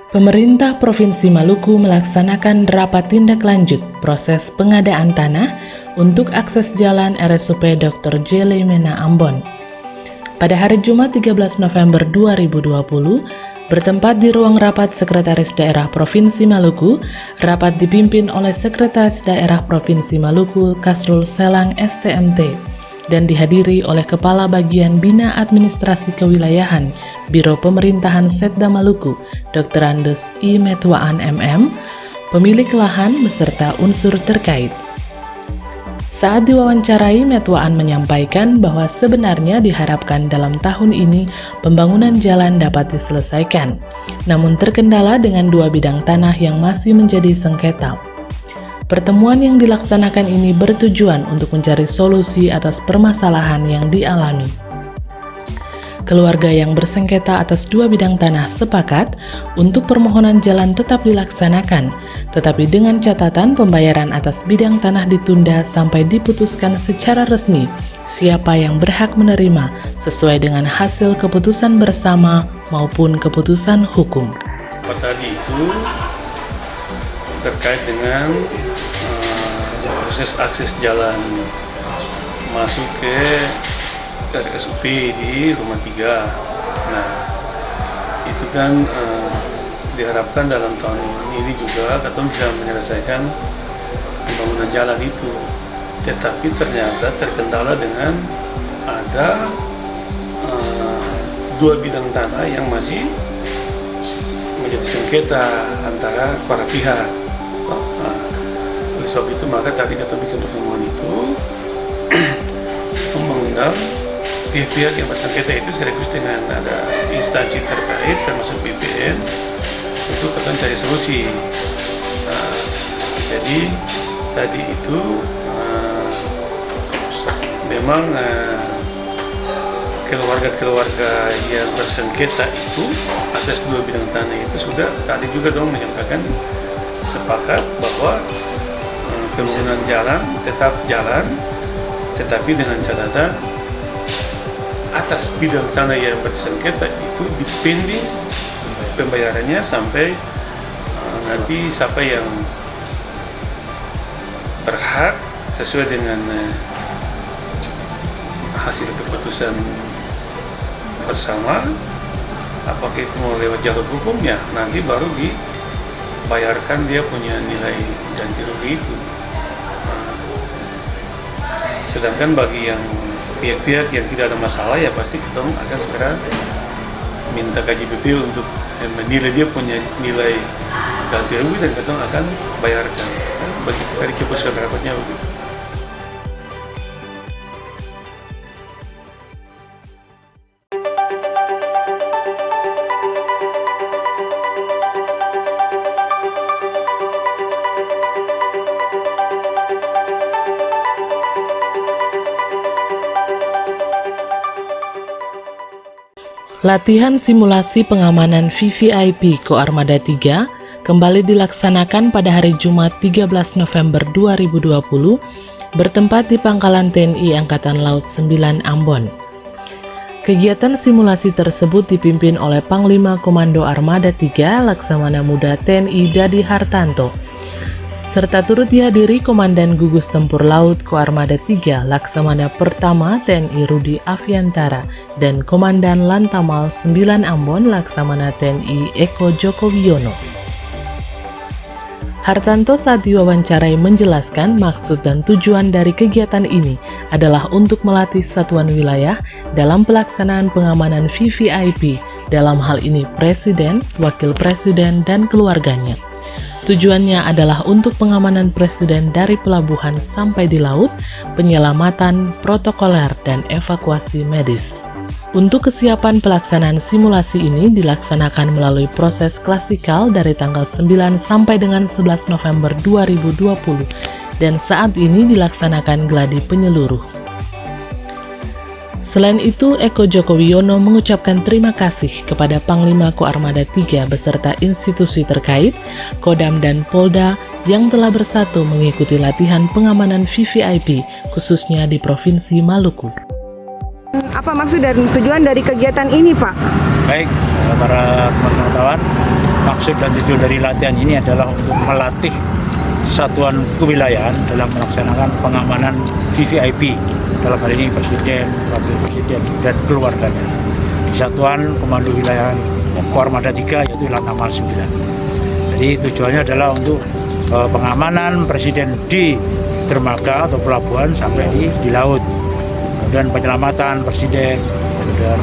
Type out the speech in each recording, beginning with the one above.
Pemerintah Provinsi Maluku melaksanakan rapat tindak lanjut proses pengadaan tanah untuk akses jalan RSUP Dr. J. Leimena Ambon. Pada hari Jumat 13 November 2020, bertempat di ruang rapat Sekretaris Daerah Provinsi Maluku, rapat dipimpin oleh Sekretaris Daerah Provinsi Maluku Kasrul Selang STMT dan dihadiri oleh Kepala Bagian Bina Administrasi Kewilayahan Biro Pemerintahan Setda Maluku, Dr. Andes I. Metwaan MM, pemilik lahan beserta unsur terkait. Saat diwawancarai, Metwaan menyampaikan bahwa sebenarnya diharapkan dalam tahun ini pembangunan jalan dapat diselesaikan, namun terkendala dengan dua bidang tanah yang masih menjadi sengketa. Pertemuan yang dilaksanakan ini bertujuan untuk mencari solusi atas permasalahan yang dialami. Keluarga yang bersengketa atas dua bidang tanah sepakat untuk permohonan jalan tetap dilaksanakan, tetapi dengan catatan pembayaran atas bidang tanah ditunda sampai diputuskan secara resmi siapa yang berhak menerima sesuai dengan hasil keputusan bersama maupun keputusan hukum. Tadi itu terkait dengan proses akses jalan masuk ke RSUP di Rumah 3. Nah, itu kan diharapkan dalam tahun ini juga kita bisa menyelesaikan pembangunan jalan itu. Tetapi ternyata terkendala dengan ada dua bidang tanah yang masih menjadi sengketa antara para pihak. Oleh sebab itu maka tadi kita bikin pertemuan itu mengundang pihak-pihak yang bersengketa itu sekaligus dengan ada instansi terkait termasuk BPN untuk kita cari solusi. Jadi tadi itu memang keluarga-keluarga yang bersengketa itu atas dua bidang tanah itu sudah tadi juga menyampaikan sepakat bahwa pembangunan jalan tetap jalan, tetapi dengan catatan atas bidang tanah yang bersengketa itu dipending pembayarannya sampai nanti siapa yang berhak sesuai dengan hasil keputusan bersama, apakah itu mau lewat jalur hukumnya, nanti baru dibayarkan dia punya nilai ganti rugi itu. Sedangkan bagi yang pihak-pihak yang tidak ada masalah ya pasti kita akan segera minta KJBP untuk menilai dia punya nilai ganti rugi dan kita akan bayarkan bagi dari keputusan rapatnya begitu. Latihan simulasi pengamanan VVIP Koarmada 3 kembali dilaksanakan pada hari Jumat 13 November 2020 bertempat di Pangkalan TNI Angkatan Laut 9 Ambon. Kegiatan simulasi tersebut dipimpin oleh Panglima Komando Armada 3 Laksamana Muda TNI Dadi Hartanto, serta turut dihadiri Komandan Gugus Tempur Laut Koarmada 3 Laksamana Pertama TNI Rudi Aviantara dan Komandan Lantamal 9 Ambon Laksamana TNI Eko Joko Wiono. Hartanto saat diwawancarai menjelaskan maksud dan tujuan dari kegiatan ini adalah untuk melatih satuan wilayah dalam pelaksanaan pengamanan VVIP, dalam hal ini Presiden, Wakil Presiden, dan keluarganya. Tujuannya adalah untuk pengamanan Presiden dari pelabuhan sampai di laut, penyelamatan protokoler, dan evakuasi medis. Untuk kesiapan pelaksanaan simulasi ini dilaksanakan melalui proses klasikal dari tanggal 9 sampai dengan 11 November 2020 dan saat ini dilaksanakan gladi penyeluruh. Selain itu, Eko Joko Wiono mengucapkan terima kasih kepada Panglima Koarmada 3 beserta institusi terkait, Kodam dan Polda yang telah bersatu mengikuti latihan pengamanan VVIP khususnya di Provinsi Maluku. Apa maksud dan tujuan dari kegiatan ini, Pak? Baik, para wartawan, maksud maksud dan tujuan dari latihan ini adalah untuk melatih satuan kewilayahan dalam melaksanakan pengamanan VVIP, dalam hal ini Presiden, Wakil Presiden, dan keluarganya di Satuan Komando Wilayah Armada 3 yaitu Lantamal 9. Jadi tujuannya adalah untuk pengamanan Presiden di dermaga atau pelabuhan sampai di laut, kemudian penyelamatan Presiden, kemudian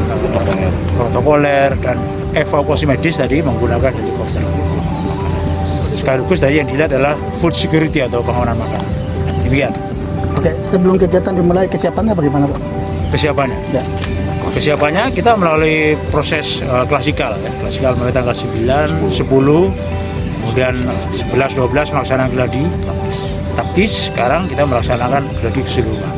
protokoler dan evakuasi medis tadi menggunakan helikopter. Sekaligus tadi yang dilihat adalah food security atau pengamanan makanan. Demikian. Oke, sebelum kegiatan dimulai kesiapannya bagaimana Pak? Kesiapannya? Ya. Kesiapannya kita melalui proses klasikal, ya. Klasikal mulai tanggal 9, 10, kemudian 11, 12 melaksanakan gladi taktis. Sekarang kita melaksanakan gladi keseluruhan.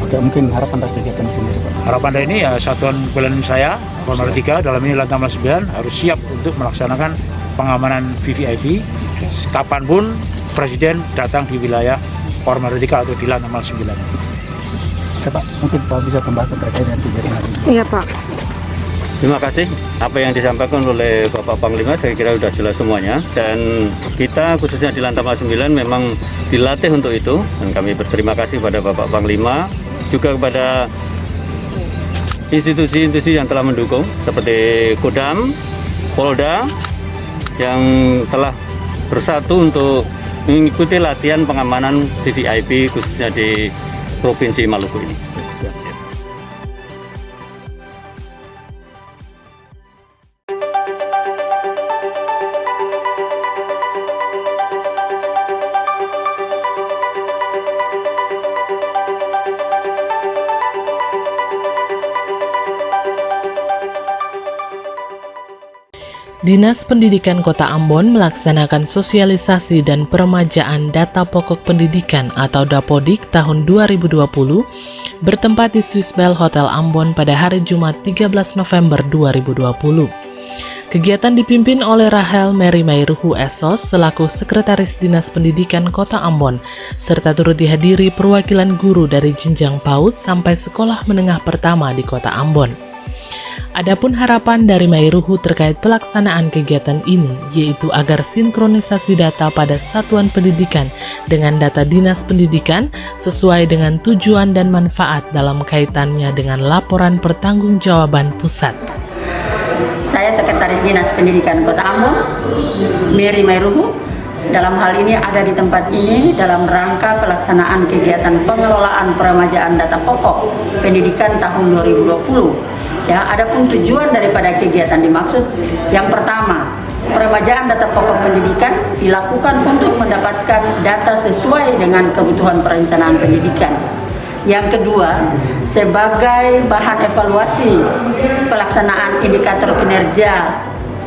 Oke, mungkin harapan dari kegiatan di sini Pak. Harapan dari ini ya satuan kewilayahan saya, Armada 3 dalam ini Lantamal 9 harus siap untuk melaksanakan pengamanan VVIP kapanpun Presiden datang di wilayah Armada 3 atau di Lantamal 9. Oke Pak, mungkin Pak bisa tambahkan terkait dengan kegiatan hari ini. Iya Pak. Terima kasih. Apa yang disampaikan oleh Bapak Panglima saya kira sudah jelas semuanya, dan kita khususnya di Lantamal 9 memang dilatih untuk itu, dan kami berterima kasih pada Bapak Panglima, juga kepada institusi-institusi yang telah mendukung seperti Kodam, Polda yang telah bersatu untuk mengikuti latihan pengamanan VVIP khususnya di Provinsi Maluku ini. Dinas Pendidikan Kota Ambon melaksanakan sosialisasi dan peremajaan data pokok pendidikan atau Dapodik tahun 2020 bertempat di Swiss Bell Hotel Ambon pada hari Jumat 13 November 2020. Kegiatan dipimpin oleh Rahel Mary Mayruhu SOS selaku Sekretaris Dinas Pendidikan Kota Ambon, serta turut dihadiri perwakilan guru dari jenjang PAUD sampai sekolah menengah pertama di Kota Ambon. Adapun harapan dari Mayruhu terkait pelaksanaan kegiatan ini yaitu agar sinkronisasi data pada satuan pendidikan dengan data dinas pendidikan sesuai dengan tujuan dan manfaat dalam kaitannya dengan laporan pertanggungjawaban pusat. Saya Sekretaris Dinas Pendidikan Kota Ambon, Mary Mayruhu. Dalam hal ini ada di tempat ini dalam rangka pelaksanaan kegiatan pengelolaan peremajaan data pokok pendidikan tahun 2020. Ya, adapun tujuan daripada kegiatan dimaksud, yang pertama, peremajaan data pokok pendidikan dilakukan untuk mendapatkan data sesuai dengan kebutuhan perencanaan pendidikan. Yang kedua, sebagai bahan evaluasi pelaksanaan indikator kinerja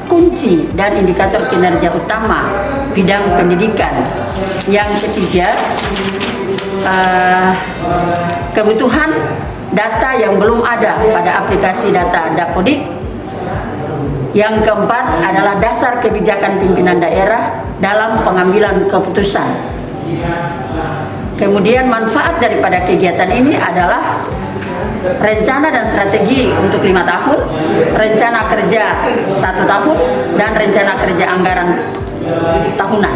kunci dan indikator kinerja utama bidang pendidikan. Yang ketiga, kebutuhan data yang belum ada pada aplikasi data Dapodik. Yang keempat adalah dasar kebijakan pimpinan daerah dalam pengambilan keputusan. Kemudian manfaat daripada kegiatan ini adalah rencana dan strategi untuk 5 tahun, rencana kerja 1 tahun, dan rencana kerja anggaran tahunan.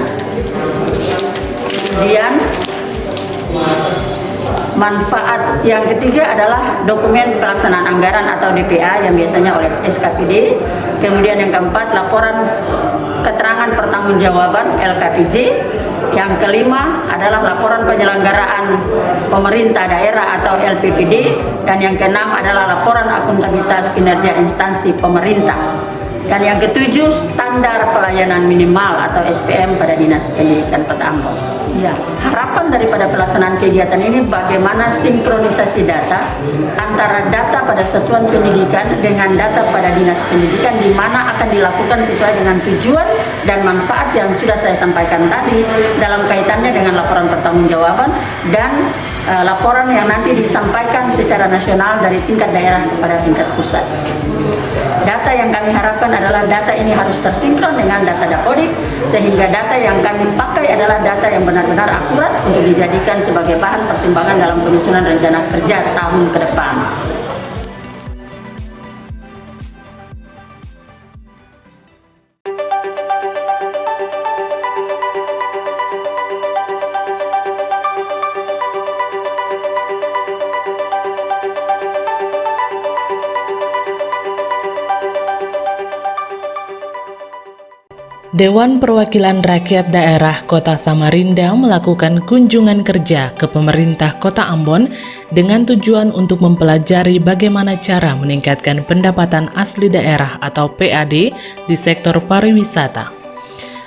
Kemudian manfaat yang ketiga adalah dokumen pelaksanaan anggaran atau DPA yang biasanya oleh SKPD. Kemudian yang keempat, laporan keterangan pertanggungjawaban LKPJ. Yang kelima adalah laporan penyelenggaraan pemerintah daerah atau LPPD. Dan yang keenam adalah laporan akuntabilitas kinerja instansi pemerintah. Dan yang ketujuh, standar pelayanan minimal atau SPM pada Dinas Pendidikan Kota Ambon. Ya, harapan daripada pelaksanaan kegiatan ini bagaimana sinkronisasi data antara data pada satuan pendidikan dengan data pada Dinas Pendidikan, di mana akan dilakukan sesuai dengan tujuan dan manfaat yang sudah saya sampaikan tadi dalam kaitannya dengan laporan pertanggungjawaban dan laporan yang nanti disampaikan secara nasional dari tingkat daerah kepada tingkat pusat. Data yang kami harapkan adalah data ini harus tersinkron dengan data Dapodik, sehingga data yang kami pakai adalah data yang benar-benar akurat untuk dijadikan sebagai bahan pertimbangan dalam penyusunan rencana kerja tahun ke depan. Dewan Perwakilan Rakyat Daerah Kota Samarinda melakukan kunjungan kerja ke pemerintah Kota Ambon dengan tujuan untuk mempelajari bagaimana cara meningkatkan pendapatan asli daerah atau PAD di sektor pariwisata.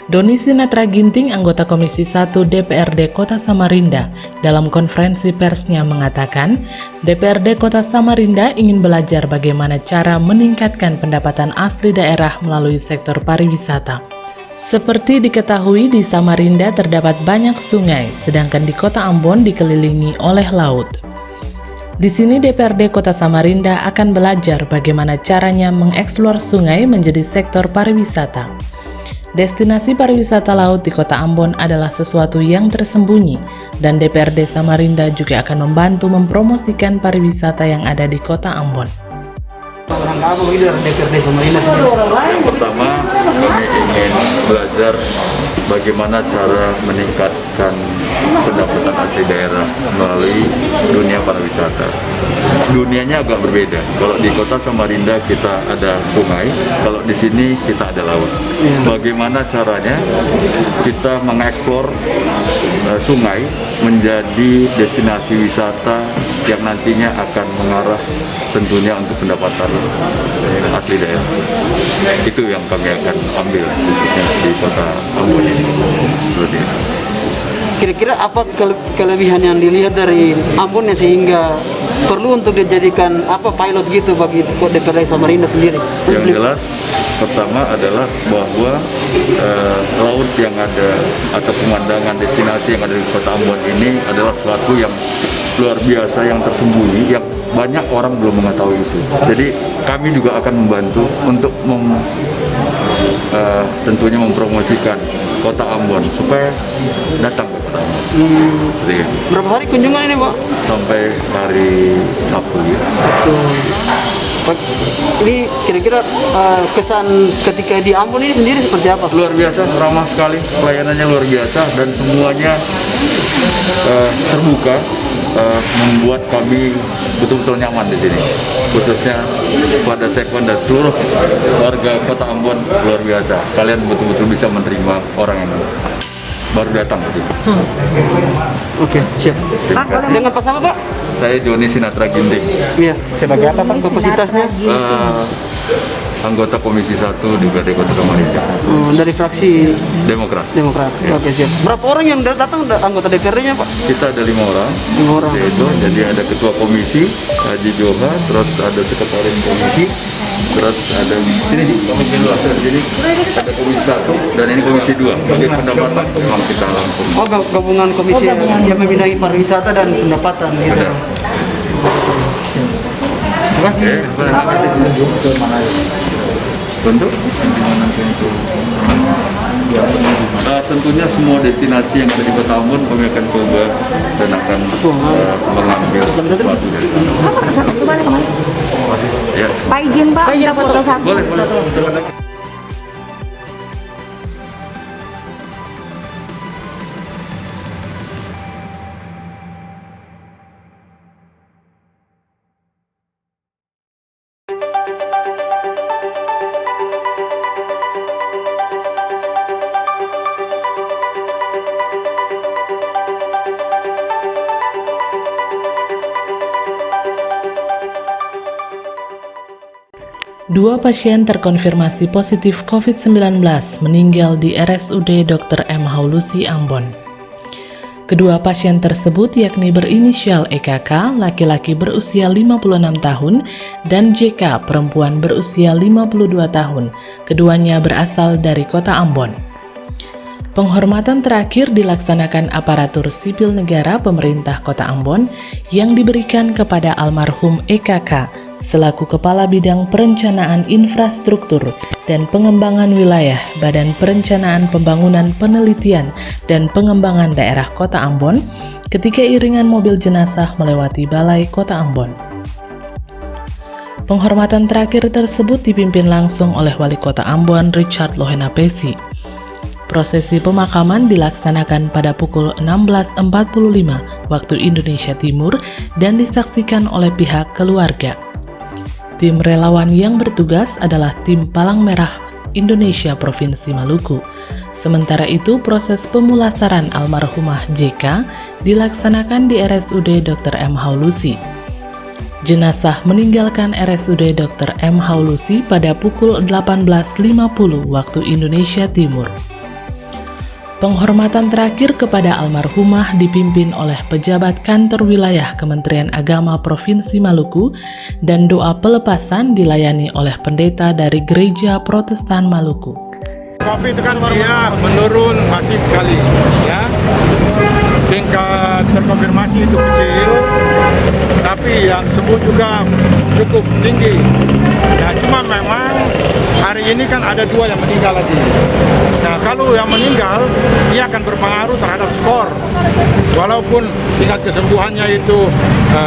Doni Sinatra Ginting, anggota Komisi 1 DPRD Kota Samarinda, dalam konferensi persnya mengatakan, DPRD Kota Samarinda ingin belajar bagaimana cara meningkatkan pendapatan asli daerah melalui sektor pariwisata. Seperti diketahui, di Samarinda terdapat banyak sungai, sedangkan di Kota Ambon dikelilingi oleh laut. Di sini DPRD Kota Samarinda akan belajar bagaimana caranya mengeksplor sungai menjadi sektor pariwisata. Destinasi pariwisata laut di Kota Ambon adalah sesuatu yang tersembunyi, dan DPRD Samarinda juga akan membantu mempromosikan pariwisata yang ada di Kota Ambon. Yang pertama, kami ingin belajar bagaimana cara meningkatkan pendapatan asli daerah melalui dunia pariwisata. Dunianya agak berbeda. Kalau di Kota Samarinda kita ada sungai, kalau di sini kita ada laut. Bagaimana caranya kita mengeksplor sungai menjadi destinasi wisata yang nantinya akan mengarah tentunya untuk pendapatan asli daerah. Itu yang kami akan ambil khususnya di Kota Ambon ini. Kira-kira apa kelebihan yang dilihat dari Ambon sehingga perlu untuk dijadikan pilot gitu bagi DPRD Samarinda sendiri? Yang jelas pertama adalah bahwa laut yang ada atau pemandangan destinasi yang ada di Kota Ambon ini adalah sesuatu yang luar biasa, yang tersembunyi, yang banyak orang belum mengetahui itu. Jadi kami juga akan membantu untuk tentunya mempromosikan Kota Ambon supaya datang ke Kota Ambon. Berapa hari kunjungan ini, Pak? Sampai hari Sabtu ya. Ini kira-kira kesan ketika di Ambon ini sendiri seperti apa? Luar biasa, ramah sekali, pelayanannya luar biasa dan semuanya terbuka, membuat kami betul-betul nyaman di sini. Khususnya pada Sekwan dan seluruh warga Kota Ambon luar biasa. Kalian betul-betul bisa menerima orang yang baru datang ke sini. Oke, siap. Dengan pas apa, Pak? Saya Doni Sinatra Ginting. Iya. Sebagai apa, Pak? Kapasitasnya? Anggota Komisi 1 DPRD Kota Samarinda. Dari fraksi Demokrat. Ya. Oke, siap. Berapa orang yang datang anggota DPRD-nya, Pak? Kita ada 5 orang. 5 orang. Yaitu, jadi ada Ketua Komisi Haji Joha, terus ada Sekretaris Komisi, terus ada Komisi 2, jadi ada Komisi 1 dan ini Komisi 2. Bagi pendapatan memang kita langsung. Oh, gabungan komisi yang membidangi pariwisata dan pendapatan gitu. Benar. Terima kasih. Terima kasih. Bentuk? Tentunya semua destinasi yang ada di Kota Ambon kami akan coba dan akan mengambil sesuatu dari sana. Kemana? Ya. Pak izin Pak, kita foto satu. Boleh. Silakan. Dua pasien terkonfirmasi positif COVID-19 meninggal di RSUD Dr. M. Haulusi, Ambon. Kedua pasien tersebut yakni berinisial EKK, laki-laki berusia 56 tahun, dan JK, perempuan berusia 52 tahun. Keduanya berasal dari Kota Ambon. Penghormatan terakhir dilaksanakan aparatur sipil negara pemerintah Kota Ambon yang diberikan kepada almarhum EKK selaku Kepala Bidang Perencanaan Infrastruktur dan Pengembangan Wilayah Badan Perencanaan Pembangunan Penelitian dan Pengembangan Daerah Kota Ambon ketika iringan mobil jenazah melewati Balai Kota Ambon. Penghormatan terakhir tersebut dipimpin langsung oleh Wali Kota Ambon Richard Lohena Pesi. Prosesi pemakaman dilaksanakan pada pukul 16.45 waktu Indonesia Timur dan disaksikan oleh pihak keluarga. Tim relawan yang bertugas adalah tim Palang Merah Indonesia Provinsi Maluku. Sementara itu, proses pemulasaran almarhumah JK dilaksanakan di RSUD Dr. M. Haulusi. Jenazah meninggalkan RSUD Dr. M. Haulusi pada pukul 18.50 waktu Indonesia Timur. Penghormatan terakhir kepada almarhumah dipimpin oleh pejabat kantor wilayah Kementerian Agama Provinsi Maluku dan doa pelepasan dilayani oleh pendeta dari Gereja Protestan Maluku. COVID itu kan dia menurun masif sekali, ya. Tingkat terkonfirmasi itu kecil, tapi yang sembuh juga cukup tinggi. Ya, cuma memang hari ini kan ada 2 yang meninggal lagi. Nah, kalau yang meninggal, dia akan berpengaruh terhadap skor. Walaupun tingkat kesembuhannya itu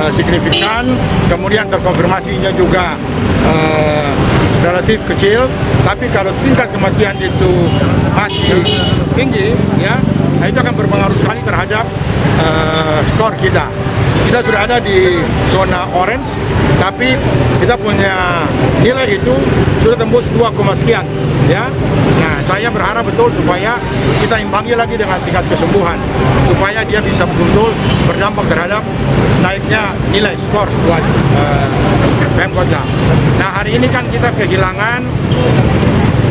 signifikan, kemudian terkonfirmasinya juga relatif kecil, tapi kalau tingkat kematian itu masih tinggi, ya, nah itu akan berpengaruh sekali terhadap skor kita. Kita sudah ada di zona orange, tapi kita punya nilai itu sudah tembus 2, sekian, ya. Nah, saya berharap betul supaya kita imbangi lagi dengan tingkat kesembuhan, supaya dia bisa betul-betul berdampak terhadap naiknya nilai skor buat Pemkotnya. Nah, hari ini kan kita kehilangan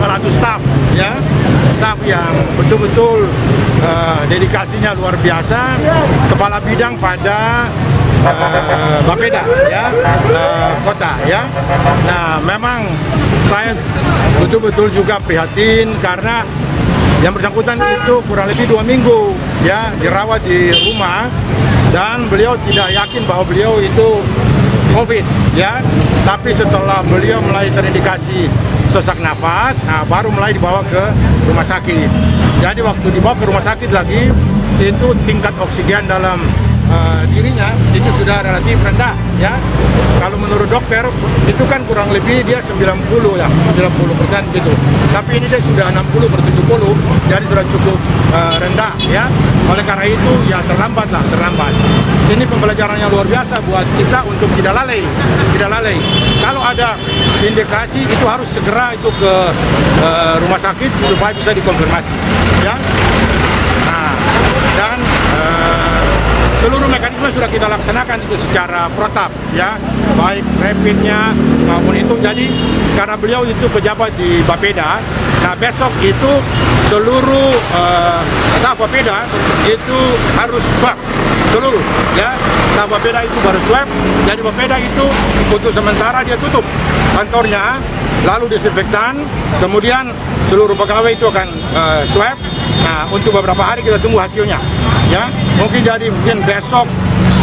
salah satu staf, ya, staf yang betul-betul dedikasinya luar biasa, kepala bidang pada Bapeda, ya, kota, ya. Nah, memang saya betul-betul juga prihatin karena yang bersangkutan itu kurang lebih 2 minggu, ya, dirawat di rumah dan beliau tidak yakin bahwa beliau itu COVID, ya. Tapi setelah beliau mulai terindikasi sesak nafas, nah, baru mulai dibawa ke rumah sakit. Jadi waktu dibawa ke rumah sakit lagi, itu tingkat oksigen dalam dirinya itu sudah relatif rendah, ya. Kalau menurut dokter itu kan kurang lebih dia 90 ya, 90% gitu. Tapi ini dia sudah 60/70, jadi sudah cukup rendah, ya. Oleh karena itu ya terlambat. Ini pembelajarannya luar biasa buat kita untuk tidak lalai. Kalau ada indikasi itu harus segera itu ke rumah sakit supaya bisa dikonfirmasi, ya. Nah, dan seluruh mekanisme sudah kita laksanakan itu secara protap, ya, baik rapidnya maupun itu. Jadi karena beliau itu pejabat di Bapeda, nah besok itu seluruh staf Bapeda itu harus swab seluruh, ya, staf Bapeda itu baru swab. Jadi Bapeda itu untuk sementara dia tutup kantornya, lalu disinfektan, kemudian seluruh pegawai itu akan swab. Nah, untuk beberapa hari kita tunggu hasilnya, ya. Mungkin besok,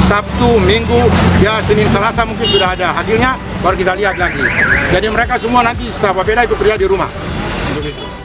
Sabtu, Minggu, ya Senin, Selasa mungkin sudah ada hasilnya, baru kita lihat lagi. Jadi mereka semua nanti staf Bapeda itu kerja di rumah. Untuk itu.